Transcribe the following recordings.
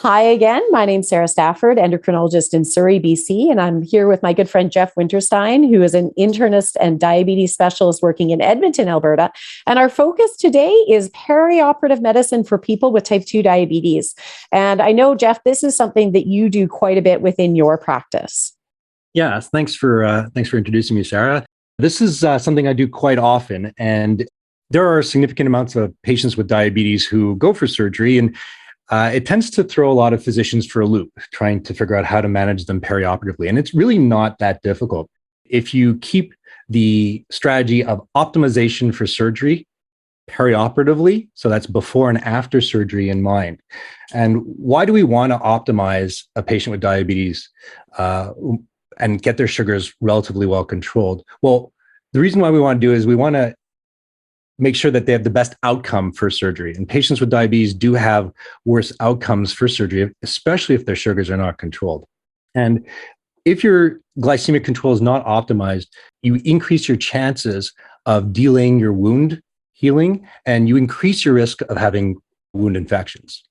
Hi again. My name's Sarah Stafford, endocrinologist in Surrey, BC, and I'm here with my good friend Jeff Winterstein, who is an internist and diabetes specialist working in Edmonton, Alberta. And our focus today is perioperative medicine for people with type 2 diabetes. And I know, Jeff, this is something that you do quite a bit within your practice. Yeah, thanks for introducing me, Sarah. This is something I do quite often, and there are significant amounts of patients with diabetes who go for surgery, and it tends to throw a lot of physicians for a loop, trying to figure out how to manage them perioperatively. And it's really not that difficult. If you keep the strategy of optimization for surgery perioperatively, so that's before and after surgery in mind. And why do we want to optimize a patient with diabetes and get their sugars relatively well controlled? Well, the reason why we want to do is we want to make sure that they have the best outcome for surgery. And patients with diabetes do have worse outcomes for surgery, especially if their sugars are not controlled. And if your glycemic control is not optimized, you increase your chances of delaying your wound healing, and you increase your risk of having wound infections.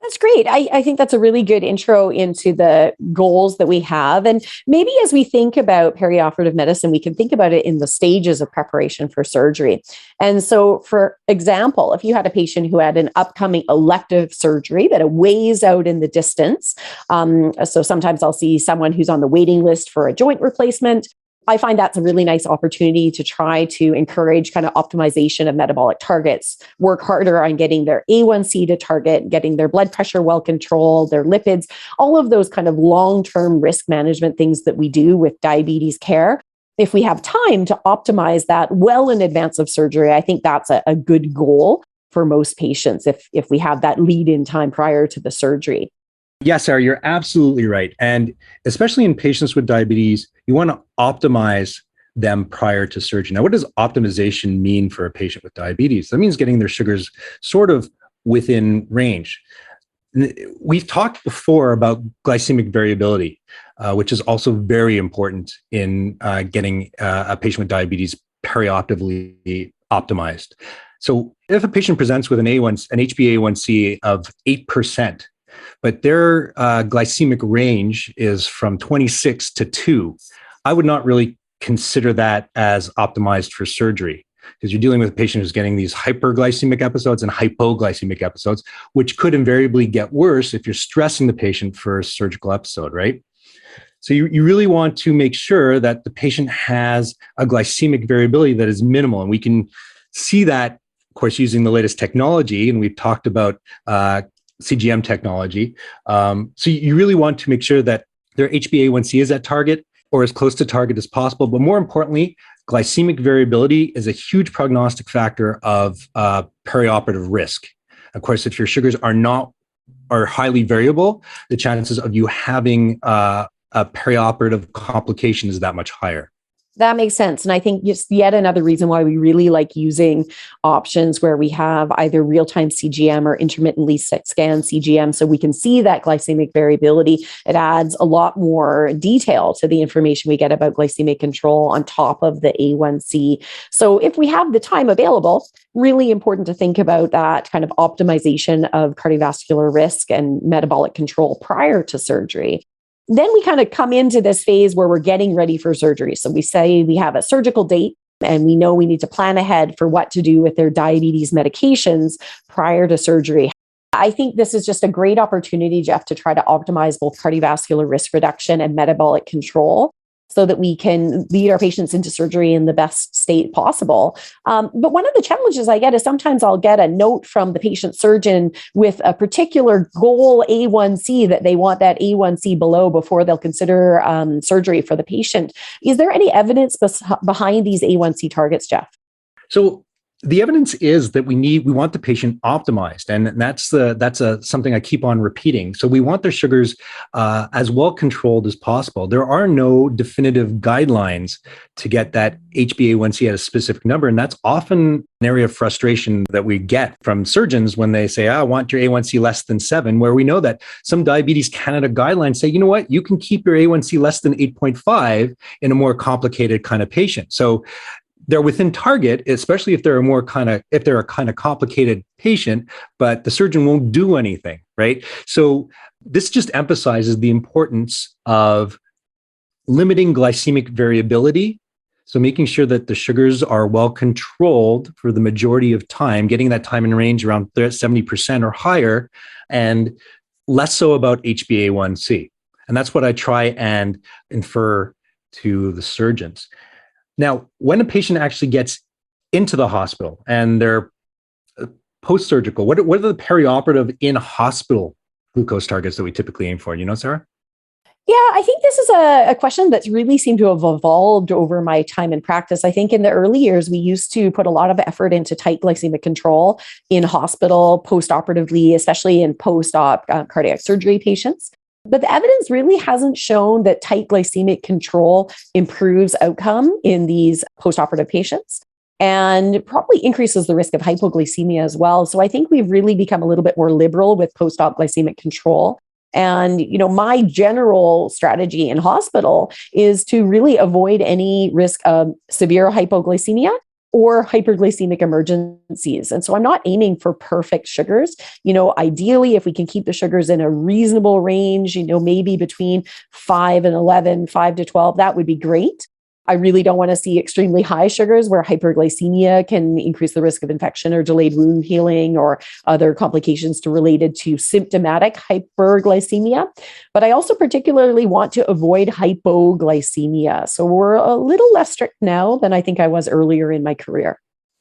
That's great. I think that's a really good intro into the goals that we have. And maybe as we think about perioperative medicine, we can think about it in the stages of preparation for surgery. And so, for example, if you had a patient who had an upcoming elective surgery that it weighs out in the distance, so sometimes I'll see someone who's on the waiting list for a joint replacement. I find that's a really nice opportunity to try to encourage kind of optimization of metabolic targets, work harder on getting their A1C to target, getting their blood pressure well controlled, their lipids, all of those kind of long-term risk management things that we do with diabetes care. If we have time to optimize that well in advance of surgery, I think that's a good goal for most patients if we have that lead-in time prior to the surgery. Yes, Sarah, you're absolutely right. And especially in patients with diabetes, you want to optimize them prior to surgery. Now, what does optimization mean for a patient with diabetes? That means getting their sugars sort of within range. We've talked before about glycemic variability, which is also very important in getting a patient with diabetes perioperatively optimized. So if a patient presents with an HbA1c of 8%, but their glycemic range is from 26 to 2, I would not really consider that as optimized for surgery, because you're dealing with a patient who's getting these hyperglycemic episodes and hypoglycemic episodes, which could invariably get worse if you're stressing the patient for a surgical episode, right? So you really want to make sure that the patient has a glycemic variability that is minimal. And we can see that, of course, using the latest technology. And we've talked about CGM technology. So you really want to make sure that their HbA1c is at target or as close to target as possible. But more importantly, glycemic variability is a huge prognostic factor of perioperative risk. Of course, if your sugars are highly variable, the chances of you having a perioperative complication is that much higher. That makes sense. And I think just yet another reason why we really like using options where we have either real-time CGM or intermittently scan CGM, so we can see that glycemic variability. It adds a lot more detail to the information we get about glycemic control on top of the A1C. So if we have the time available, really important to think about that kind of optimization of cardiovascular risk and metabolic control prior to surgery. Then we kind of come into this phase where we're getting ready for surgery. So we say we have a surgical date and we know we need to plan ahead for what to do with their diabetes medications prior to surgery. I think this is just a great opportunity, Jeff, to try to optimize both cardiovascular risk reduction and metabolic control so that we can lead our patients into surgery in the best state possible. But one of the challenges I get is sometimes I'll get a note from the patient surgeon with a particular goal A1C that they want that A1C below before they'll consider surgery for the patient. Is there any evidence behind these A1C targets, Jeff? So the evidence is that we want the patient optimized, and that's something I keep on repeating. So we want their sugars as well controlled as possible. There are no definitive guidelines to get that HbA1c at a specific number, and that's often an area of frustration that we get from surgeons when they say, "I want your A1c less than 7," where we know that some Diabetes Canada guidelines say, you know what, you can keep your A1c less than 8.5 in a more complicated kind of patient. So they're within target, especially if they're a kind of complicated patient, but the surgeon won't do anything, right? So this just emphasizes the importance of limiting glycemic variability. So making sure that the sugars are well controlled for the majority of time, getting that time in range around 70% or higher, and less so about HbA1c. And that's what I try and infer to the surgeons. Now, when a patient actually gets into the hospital and they're post-surgical, what are the perioperative in-hospital glucose targets that we typically aim for? You know, Sarah? Yeah, I think this is a question that's really seemed to have evolved over my time in practice. I think in the early years, we used to put a lot of effort into tight glycemic control in hospital, post-operatively, especially in post-op cardiac surgery patients. But the evidence really hasn't shown that tight glycemic control improves outcome in these post-operative patients and probably increases the risk of hypoglycemia as well. So I think we've really become a little bit more liberal with post-op glycemic control. And, my general strategy in hospital is to really avoid any risk of severe hypoglycemia or hyperglycemic emergencies. And so I'm not aiming for perfect sugars. Ideally, if we can keep the sugars in a reasonable range, maybe between 5 and 11, 5 to 12, that would be great. I really don't want to see extremely high sugars where hyperglycemia can increase the risk of infection or delayed wound healing or other complications related to symptomatic hyperglycememia. But I also particularly want to avoid hypoglycemia. So we're a little less strict now than I think I was earlier in my career.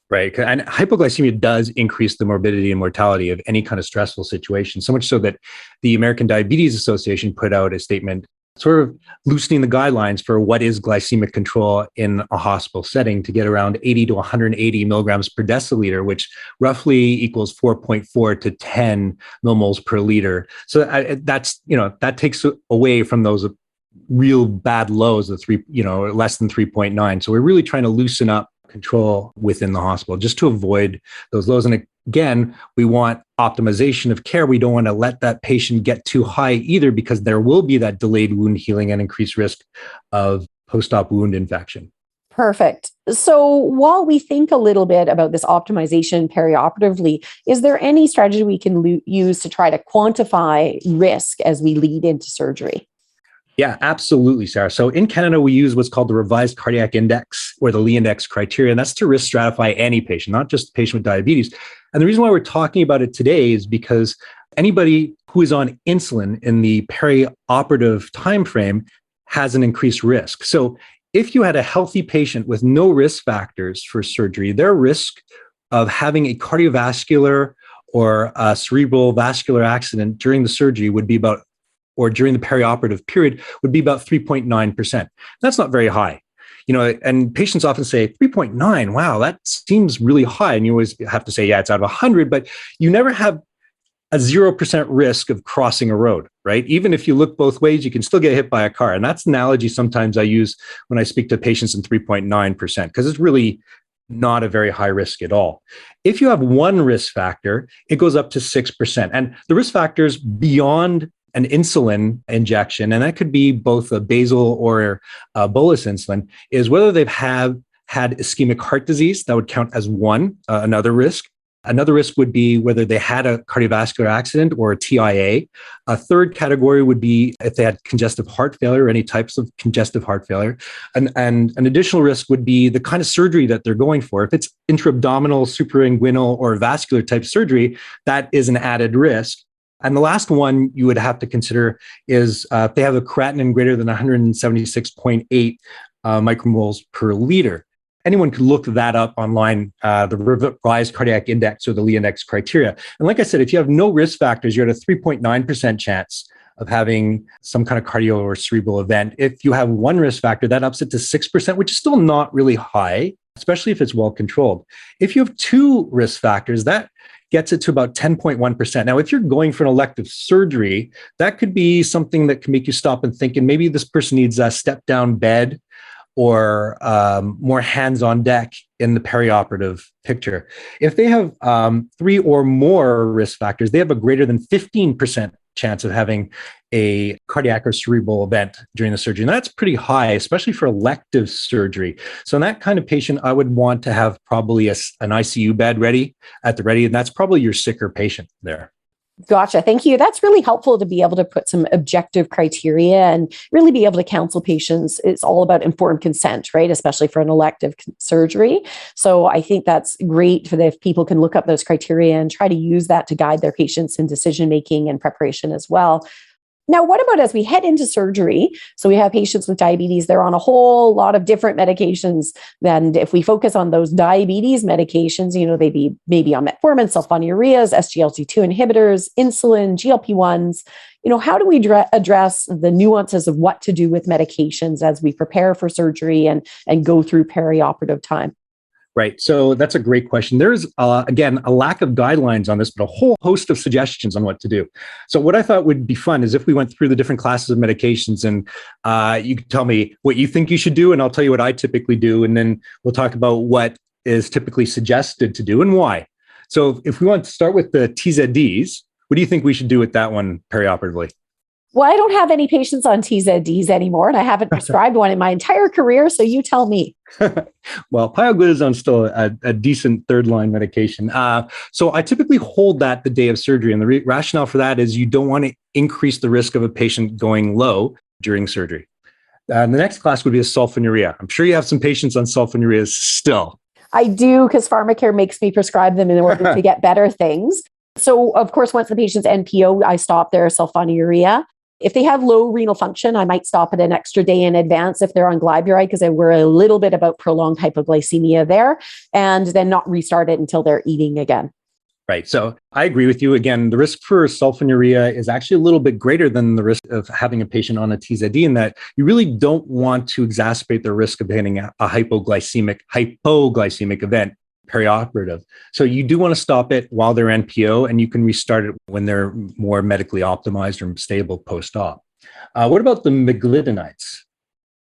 Right. And hypoglycemia does increase the morbidity and mortality of any kind of stressful situation, so much so that the American Diabetes Association put out a statement sort of loosening the guidelines for what is glycemic control in a hospital setting to get around 80 to 180 milligrams per deciliter, which roughly equals 4.4 to 10 millimoles per liter. So that takes away from those real bad lows of less than 3.9. So we're really trying to loosen up control within the hospital just to avoid those lows. And again, we want optimization of care. We don't want to let that patient get too high either, because there will be that delayed wound healing and increased risk of post-op wound infection. Perfect. So while we think a little bit about this optimization perioperatively, is there any strategy we can use to try to quantify risk as we lead into surgery? Yeah, absolutely, Sarah. So in Canada, we use what's called the Revised Cardiac Index, or the Lee Index criteria, and that's to risk stratify any patient, not just the patient with diabetes. And the reason why we're talking about it today is because anybody who is on insulin in the perioperative timeframe has an increased risk. So if you had a healthy patient with no risk factors for surgery, their risk of having a cardiovascular or a cerebral vascular accident during the surgery would be about, or during the perioperative period, would be about 3.9%. That's not very high. And patients often say 3.9, wow, that seems really high. And you always have to say, yeah, it's out of 100, but you never have a 0% risk of crossing a road, right? Even if you look both ways, you can still get hit by a car. And that's an analogy sometimes I use when I speak to patients in 3.9%, because it's really not a very high risk at all. If you have one risk factor, it goes up to 6%. And the risk factors beyond an insulin injection, and that could be both a basal or a bolus insulin, is whether they've had ischemic heart disease. That would count as one, another risk. Another risk would be whether they had a cardiovascular accident or a TIA. A third category would be if they had congestive heart failure, or any types of congestive heart failure. And an additional risk would be the kind of surgery that they're going for. If it's intra-abdominal, suprainguinal, or vascular type surgery, that is an added risk. And the last one you would have to consider is if they have a creatinine greater than 176.8 micromoles per liter. Anyone could look that up online, the Revised Cardiac Index or the Lee Index criteria. And like I said, if you have no risk factors, you're at a 3.9% chance of having some kind of cardio or cerebral event. If you have one risk factor, that ups it to 6%, which is still not really high, especially if it's well controlled. If you have two risk factors, that gets it to about 10.1%. Now, if you're going for an elective surgery, that could be something that can make you stop and think, and maybe this person needs a step-down bed or more hands-on deck in the perioperative picture. If they have 3 or more risk factors, they have a greater than 15% chance of having a cardiac or cerebral event during the surgery. And that's pretty high, especially for elective surgery. So in that kind of patient, I would want to have probably an ICU bed ready at the ready. And that's probably your sicker patient there. Gotcha. Thank you. That's really helpful to be able to put some objective criteria and really be able to counsel patients. It's all about informed consent, right? Especially for an elective surgery. So I think that's great for if people can look up those criteria and try to use that to guide their patients in decision making and preparation as well. Now, what about as we head into surgery? So we have patients with diabetes, they're on a whole lot of different medications. And if we focus on those diabetes medications, they'd be maybe on metformin, sulfonylureas, SGLT2 inhibitors, insulin, GLP-1s. How do we address the nuances of what to do with medications as we prepare for surgery and go through perioperative time? Right. So that's a great question. There's, again, a lack of guidelines on this, but a whole host of suggestions on what to do. So what I thought would be fun is if we went through the different classes of medications and you could tell me what you think you should do, and I'll tell you what I typically do. And then we'll talk about what is typically suggested to do and why. So if we want to start with the TZDs, what do you think we should do with that one perioperatively? Well, I don't have any patients on TZDs anymore, and I haven't prescribed one in my entire career. So you tell me. Well, pioglitazone is still a decent third-line medication. So I typically hold that the day of surgery. And the rationale for that is you don't want to increase the risk of a patient going low during surgery. The next class would be a sulfonylurea. I'm sure you have some patients on sulfonylureas still. I do, because pharmacare makes me prescribe them in order to get better things. So, of course, once the patient's NPO, I stop their sulfonylurea. If they have low renal function, I might stop it an extra day in advance if they're on glyburide, because I worry a little bit about prolonged hypoglycemia there, and then not restart it until they're eating again. Right. So I agree with you. Again, the risk for sulfonylurea is actually a little bit greater than the risk of having a patient on a TZD, in that you really don't want to exacerbate the risk of having a hypoglycemic event perioperative. So you do want to stop it while they're NPO, and you can restart it when they're more medically optimized or stable post-op. What about the meglitinides?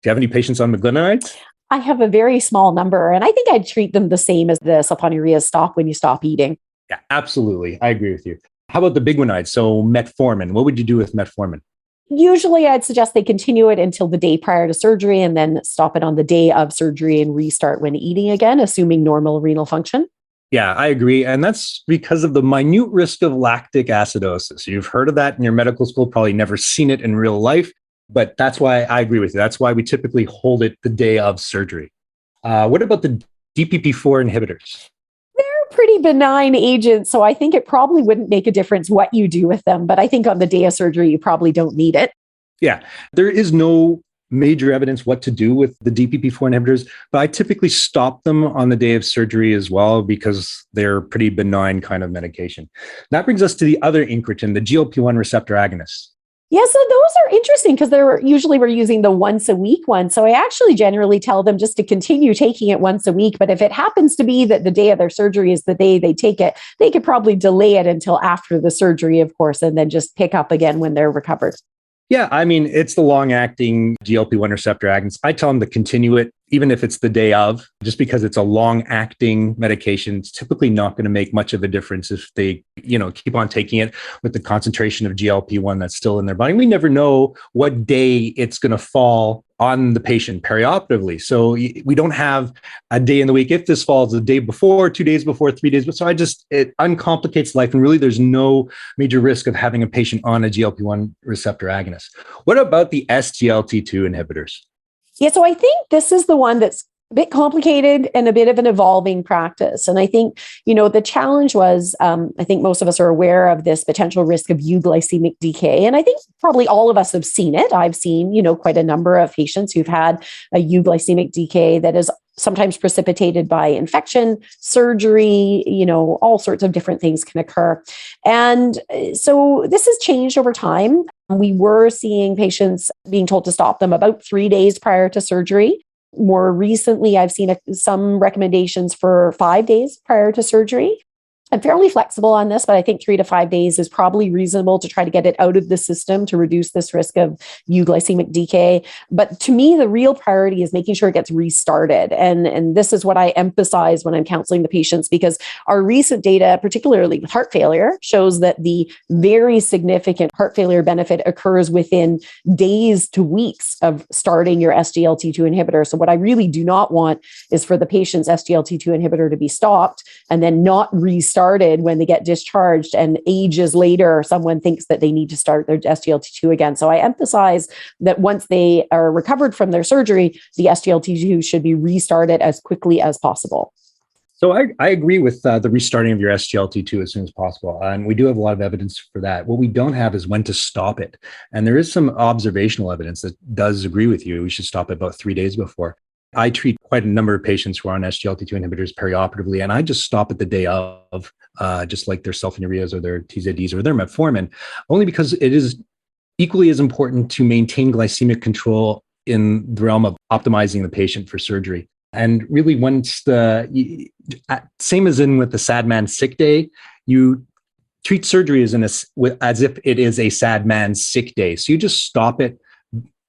Do you have any patients on meglitinides? I have a very small number, and I think I'd treat them the same as the sulfonylurea stop when you stop eating. Yeah, absolutely. I agree with you. How about the biguanides? So metformin. What would you do with metformin? Usually I'd suggest they continue it until the day prior to surgery and then stop it on the day of surgery and restart when eating again, assuming normal renal function. Yeah, I agree. And that's because of the minute risk of lactic acidosis. You've heard of that in your medical school, probably never seen it in real life, but that's why I agree with you. That's why we typically hold it the day of surgery. What about the DPP4 inhibitors? Pretty benign agents, so I think it probably wouldn't make a difference what you do with them, but I think on the day of surgery you probably don't need it. Yeah, there is no major evidence what to do with the DPP4 inhibitors, but I typically stop them on the day of surgery as well because they're pretty benign kind of medication. That brings us to the other incretin, the GLP-1 receptor agonists. Yeah, so those are interesting because we're using the once a week one. So I actually generally tell them just to continue taking it once a week. But if it happens to be that the day of their surgery is the day they take it, they could probably delay it until after the surgery, of course, and then just pick up again when they're recovered. Yeah, I mean, it's the long-acting GLP-1 receptor agonist. I tell them to continue it, even if it's the day of, just because it's a long-acting medication. It's typically not going to make much of a difference if they, keep on taking it with the concentration of GLP-1 that's still in their body. We never know what day it's going to fall on the patient perioperatively. So we don't have a day in the week. If this falls the day before, 2 days before, 3 days before, it uncomplicates life. And really, there's no major risk of having a patient on a GLP-1 receptor agonist. What about the SGLT2 inhibitors? Yeah, so I think this is the one that's a bit complicated and a bit of an evolving practice. And I think, the challenge was, I think most of us are aware of this potential risk of euglycemic decay. And I think probably all of us have seen it. I've seen, quite a number of patients who've had a euglycemic decay that is sometimes precipitated by infection, surgery, all sorts of different things can occur. And so this has changed over time. We were seeing patients being told to stop them about 3 days prior to surgery. More recently, I've seen some recommendations for 5 days prior to surgery. I'm fairly flexible on this, but I think 3 to 5 days is probably reasonable to try to get it out of the system to reduce this risk of euglycemic decay. But to me, the real priority is making sure it gets restarted. And this is what I emphasize when I'm counseling the patients, because our recent data, particularly with heart failure, shows that the very significant heart failure benefit occurs within days to weeks of starting your SGLT2 inhibitor. So what I really do not want is for the patient's SGLT2 inhibitor to be stopped and then not restarted when they get discharged, and ages later someone thinks that they need to start their SGLT2 again. So I emphasize that once they are recovered from their surgery, the SGLT2 should be restarted as quickly as possible. So I agree with the restarting of your SGLT2 as soon as possible. And we do have a lot of evidence for that. What we don't have is when to stop it. And there is some observational evidence that does agree with you. We should stop it about 3 days before. I treat quite a number of patients who are on SGLT2 inhibitors perioperatively, and I just stop at the day of, just like their sulfonylureas or their TZDs or their metformin, only because it is equally as important to maintain glycemic control in the realm of optimizing the patient for surgery. And really, once same as in with the sad man sick day, you treat surgery as if it is a sad man's sick day. So you just stop it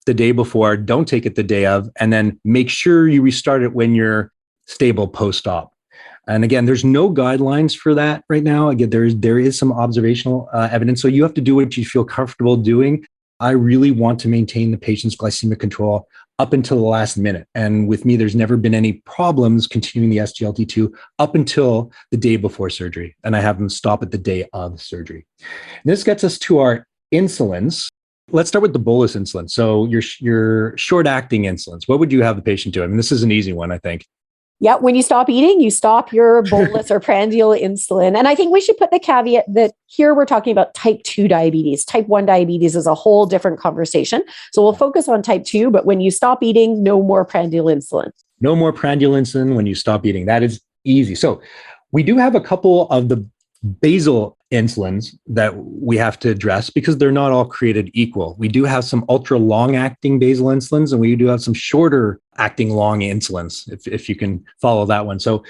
the day before, don't take it the day of, and then make sure you restart it when you're stable post-op. And again, there's no guidelines for that right now. Again, there is some observational evidence. So you have to do what you feel comfortable doing. I really want to maintain the patient's glycemic control up until the last minute. And with me, there's never been any problems continuing the SGLT2 up until the day before surgery. And I have them stop at the day of surgery. And this gets us to our insulins. Let's start with the bolus insulin. So your short-acting insulins, what would you have the patient do? I mean, this is an easy one, I think. Yeah, when you stop eating, you stop your bolus or prandial insulin. And I think we should put the caveat that here we're talking about type 2 diabetes. Type 1 diabetes is a whole different conversation. So we'll focus on type 2, but when you stop eating, no more prandial insulin. No more prandial insulin when you stop eating. That is easy. So we do have a couple of the basal insulins that we have to address because they're not all created equal. We do have some ultra long acting basal insulins, and we do have some shorter acting long insulins, if you can follow that one. So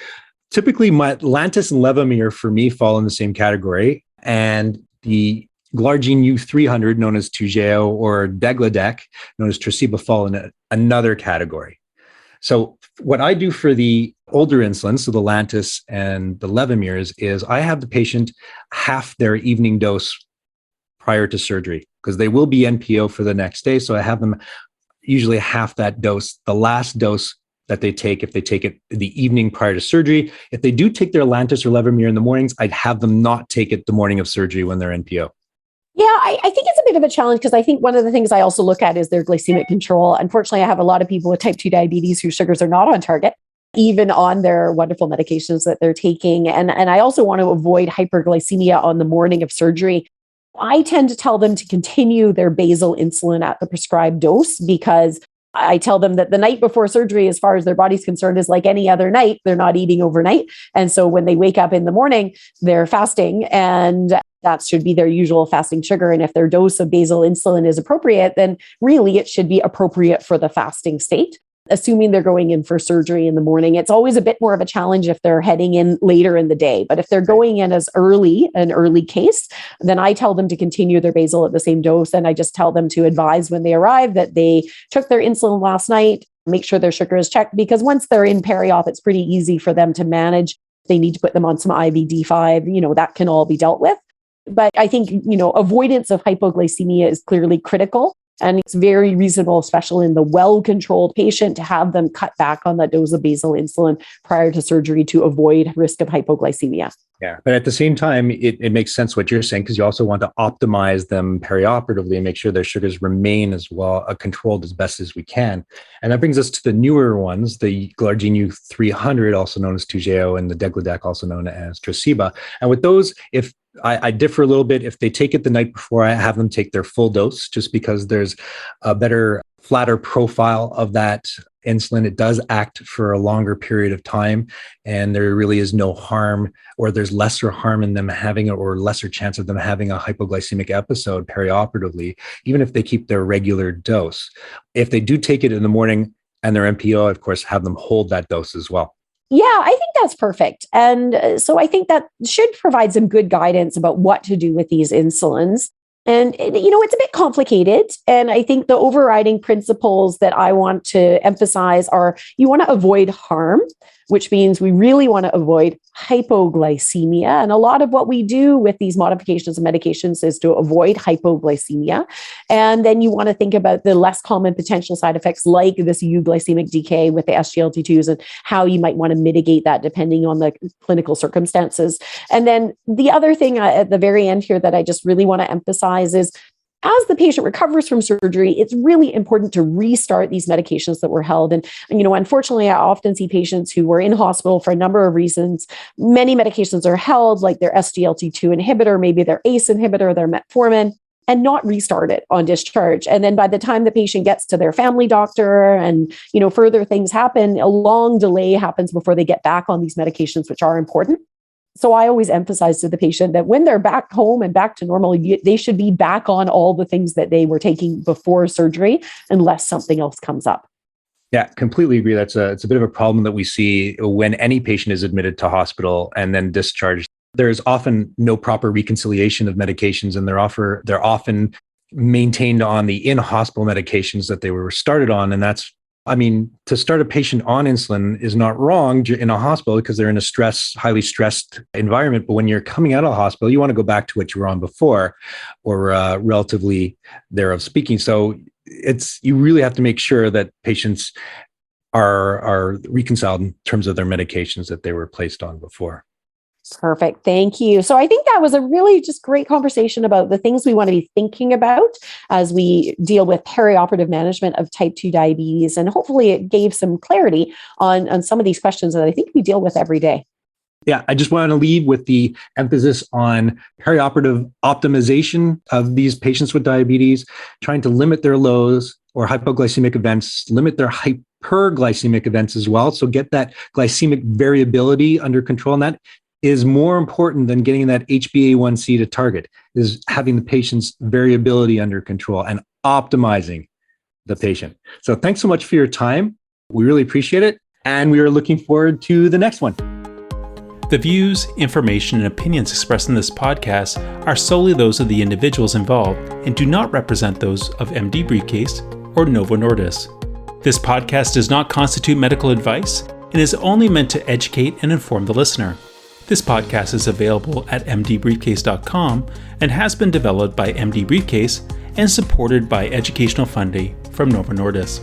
typically my Lantus and Levemir for me fall in the same category, and the Glargine U300, known as Toujeo, or Degludec, known as Tresiba, fall in another category. So what I do for the older insulins, so the Lantus and the Levemirs, is I have the patient half their evening dose prior to surgery because they will be NPO for the next day. So I have them usually half that dose, the last dose that they take, if they take it the evening prior to surgery. If they do take their Lantus or Levemir in the mornings, I'd have them not take it the morning of surgery when they're NPO. Yeah, I think it's a bit of a challenge because I think one of the things I also look at is their glycemic control. Unfortunately, I have a lot of people with type 2 diabetes whose sugars are not on target, even on their wonderful medications that they're taking. And I also want to avoid hyperglycemia on the morning of surgery. I tend to tell them to continue their basal insulin at the prescribed dose because I tell them that the night before surgery, as far as their body's concerned, is like any other night. They're not eating overnight. And so when they wake up in the morning, they're fasting, and that should be their usual fasting sugar. And if their dose of basal insulin is appropriate, then really it should be appropriate for the fasting state. Assuming they're going in for surgery in the morning, it's always a bit more of a challenge if they're heading in later in the day. But if they're going in as an early case, then I tell them to continue their basal at the same dose. And I just tell them to advise when they arrive that they took their insulin last night, make sure their sugar is checked, because once they're in peri-op, it's pretty easy for them to manage. They need to put them on some IVD5, that can all be dealt with. But I think, avoidance of hypoglycemia is clearly critical. And it's very reasonable, especially in the well-controlled patient, to have them cut back on that dose of basal insulin prior to surgery to avoid risk of hypoglycemia. Yeah, but at the same time, it makes sense what you're saying, because you also want to optimize them perioperatively and make sure their sugars remain as well controlled as best as we can. And that brings us to the newer ones, the Glargine U300, also known as Toujeo, and the Degludec, also known as Tresiba. And with those, if I differ a little bit. If they take it the night before, I have them take their full dose, just because there's a better, flatter profile of that insulin. It does act for a longer period of time, and there really is no harm, or there's lesser harm in them having it, or lesser chance of them having a hypoglycemic episode perioperatively, even if they keep their regular dose. If they do take it in the morning and they're NPO, of course, have them hold that dose as well. Yeah, I think that's perfect. And so I think that should provide some good guidance about what to do with these insulins. And, it's a bit complicated. And I think the overriding principles that I want to emphasize are you want to avoid harm, which means we really want to avoid hypoglycemia. And a lot of what we do with these modifications of medications is to avoid hypoglycemia. And then you want to think about the less common potential side effects like this euglycemic decay with the SGLT2s and how you might want to mitigate that depending on the clinical circumstances. And then the other thing at the very end here that I just really want to emphasize is as the patient recovers from surgery, it's really important to restart these medications that were held. And unfortunately, I often see patients who were in hospital for a number of reasons. Many medications are held, like their SGLT2 inhibitor, maybe their ACE inhibitor, their metformin, and not restarted on discharge. And then by the time the patient gets to their family doctor and, further things happen, a long delay happens before they get back on these medications, which are important. So I always emphasize to the patient that when they're back home and back to normal, they should be back on all the things that they were taking before surgery, unless something else comes up. Yeah, completely agree. It's a bit of a problem that we see when any patient is admitted to hospital and then discharged. There's often no proper reconciliation of medications, and they're often maintained on the in-hospital medications that they were started on. And to start a patient on insulin is not wrong in a hospital because they're in a highly stressed environment. But when you're coming out of the hospital, you want to go back to what you were on before, or relatively thereof speaking. So you really have to make sure that patients are reconciled in terms of their medications that they were placed on before. Perfect. Thank you. So I think that was a really just great conversation about the things we want to be thinking about as we deal with perioperative management of type 2 diabetes. And hopefully it gave some clarity on some of these questions that I think we deal with every day. Yeah, I just want to leave with the emphasis on perioperative optimization of these patients with diabetes, trying to limit their lows or hypoglycemic events, limit their hyperglycemic events as well. So get that glycemic variability under control. And that is more important than getting that HbA1c to target, is having the patient's variability under control and optimizing the patient. So thanks so much for your time. We really appreciate it. And we are looking forward to the next one. The views, information, and opinions expressed in this podcast are solely those of the individuals involved and do not represent those of MD Briefcase or Novo Nordisk. This podcast does not constitute medical advice and is only meant to educate and inform the listener. This podcast is available at mdbriefcase.com and has been developed by MD Briefcase and supported by educational funding from Novo Nordisk.